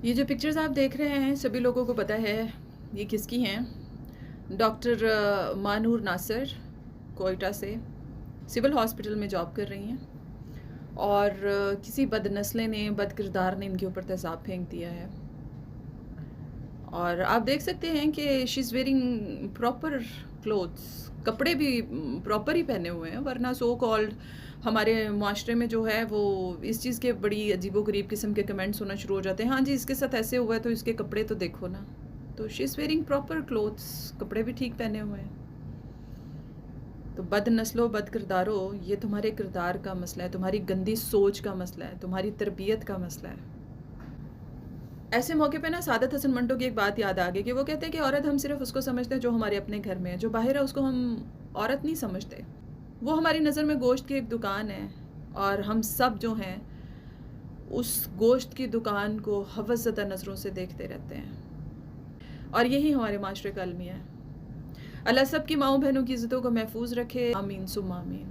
یہ جو پکچرز آپ دیکھ رہے ہیں سبھی لوگوں کو پتہ ہے یہ کس کی ہیں. ڈاکٹر مانور ناصر کوئٹہ سے سول ہاسپٹل میں جاب کر رہی ہیں اور کسی بد نسلے نے بد کردار نے ان کے اوپر تیزاب پھینک دیا ہے. اور آپ دیکھ سکتے ہیں کہ شی از ویئرنگ پراپر کلوتھس، کپڑے بھی پراپر ہی پہنے ہوئے ہیں، ورنہ سو کالڈ ہمارے معاشرے میں جو ہے وہ اس چیز کے بڑی عجیب و غریب قسم کے کمنٹس ہونا شروع ہو جاتے ہیں. ہاں جی اس کے ساتھ ایسے ہوا ہے تو اس کے کپڑے تو دیکھو نا. تو شی از ویئرنگ پراپر کلوتھس، کپڑے بھی ٹھیک پہنے ہوئے ہیں. تو بد نسلوں بد کرداروں یہ تمہارے کردار کا مسئلہ ہے، تمہاری گندی سوچ کا مسئلہ ہے، تمہاری تربیت کا مسئلہ ہے. ایسے موقع پہ نا سعادت حسن منٹو کی ایک بات یاد آ گئی کہ وہ کہتے ہیں کہ عورت ہم صرف اس کو سمجھتے ہیں جو ہمارے اپنے گھر میں ہے، جو باہر ہے اس کو ہم عورت نہیں سمجھتے. وہ ہماری نظر میں گوشت کی ایک دکان ہے اور ہم سب جو ہیں اس گوشت کی دکان کو ہوس زدہ نظروں سے دیکھتے رہتے ہیں. اور یہی ہمارے معاشرے کا المیہ ہے. اللہ سب کی ماؤں بہنوں کی عزتوں کو محفوظ رکھے. آمین ثم آمین.